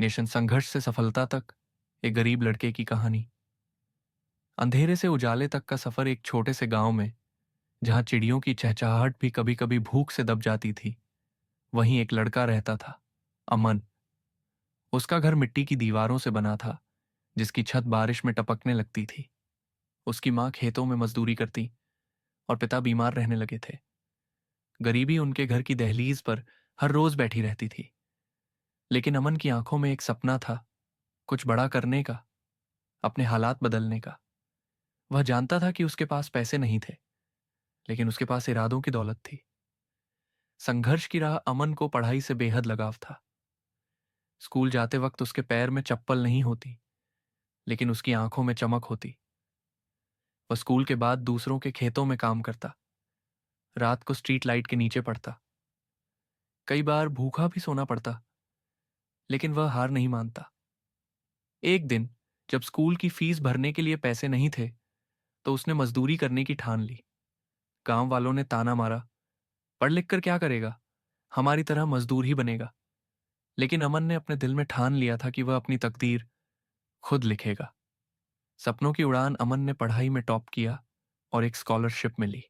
Nation संघर्ष से सफलता तक, एक गरीब लड़के की कहानी। अंधेरे से उजाले तक का सफर एक छोटे से गांव में, जहां चिड़ियों की चहचहाहट भी कभी कभी भूख से दब जाती थी, वहीं एक लड़का रहता था, अमन। उसका घर मिट्टी की दीवारों से बना था, जिसकी छत बारिश में टपकने लगती थी। उसकी माँ खेतों में मजदूरी करती और पिता बीमार रहने लगे थे। गरीबी उनके घर की दहलीज पर हर रोज बैठी रहती थी, लेकिन अमन की आंखों में एक सपना था, कुछ बड़ा करने का, अपने हालात बदलने का। वह जानता था कि उसके पास पैसे नहीं थे, लेकिन उसके पास इरादों की दौलत थी। संघर्ष की राह अमन को पढ़ाई से बेहद लगाव था। स्कूल जाते वक्त उसके पैर में चप्पल नहीं होती, लेकिन उसकी आंखों में चमक होती। वह स्कूल के बाद दूसरों के खेतों में काम करता, रात को स्ट्रीट लाइट के नीचे पड़ता। कई बार भूखा भी सोना पड़ता, लेकिन वह हार नहीं मानता। एक दिन, जब स्कूल की फीस भरने के लिए पैसे नहीं थे, तो उसने मजदूरी करने की ठान ली। गांव वालों ने ताना मारा, पढ़ लिख कर क्या करेगा, हमारी तरह मजदूर ही बनेगा। लेकिन अमन ने अपने दिल में ठान लिया था कि वह अपनी तकदीर खुद लिखेगा। सपनों की उड़ान अमन ने पढ़ाई में टॉप किया और एक स्कॉलरशिप मिली।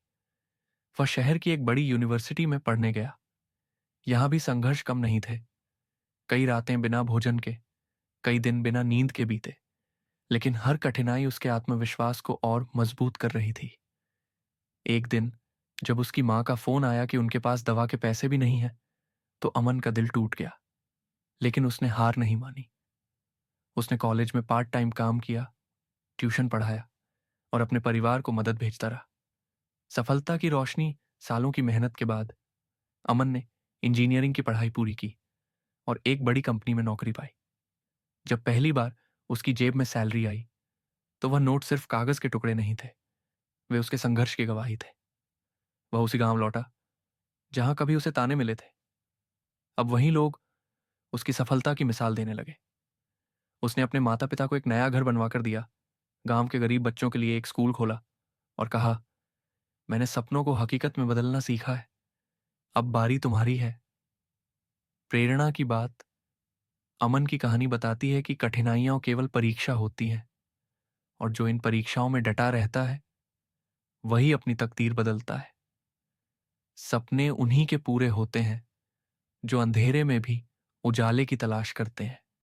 वह शहर की एक बड़ी यूनिवर्सिटी में पढ़ने गया। यहां भी संघर्ष कम नहीं थे। कई रातें बिना भोजन के, कई दिन बिना नींद के बीते, लेकिन हर कठिनाई उसके आत्मविश्वास को और मजबूत कर रही थी। एक दिन, जब उसकी मां का फोन आया कि उनके पास दवा के पैसे भी नहीं हैं, तो अमन का दिल टूट गया। लेकिन उसने हार नहीं मानी। उसने कॉलेज में पार्ट टाइम काम किया, ट्यूशन पढ़ाया और अपने परिवार को मदद भेजता रहा। सफलता की रोशनी, सालों की मेहनत के बाद अमन ने इंजीनियरिंग की पढ़ाई पूरी की और एक बड़ी कंपनी में नौकरी पाई। जब पहली बार उसकी जेब में सैलरी आई, तो वह नोट सिर्फ कागज के टुकड़े नहीं थे, वे उसके संघर्ष की गवाही थे। वह उसी गांव लौटा जहां कभी उसे ताने मिले थे। अब वहीं लोग उसकी सफलता की मिसाल देने लगे। उसने अपने माता पिता को एक नया घर बनवा कर दिया, गांव के गरीब बच्चों के लिए एक स्कूल खोला और कहा, मैंने सपनों को हकीकत में बदलना सीखा है, अब बारी तुम्हारी है। प्रेरणा की बात, अमन की कहानी बताती है कि कठिनाइयां केवल परीक्षा होती हैं, और जो इन परीक्षाओं में डटा रहता है, वही अपनी तकदीर बदलता है। सपने उन्हीं के पूरे होते हैं जो अंधेरे में भी उजाले की तलाश करते हैं।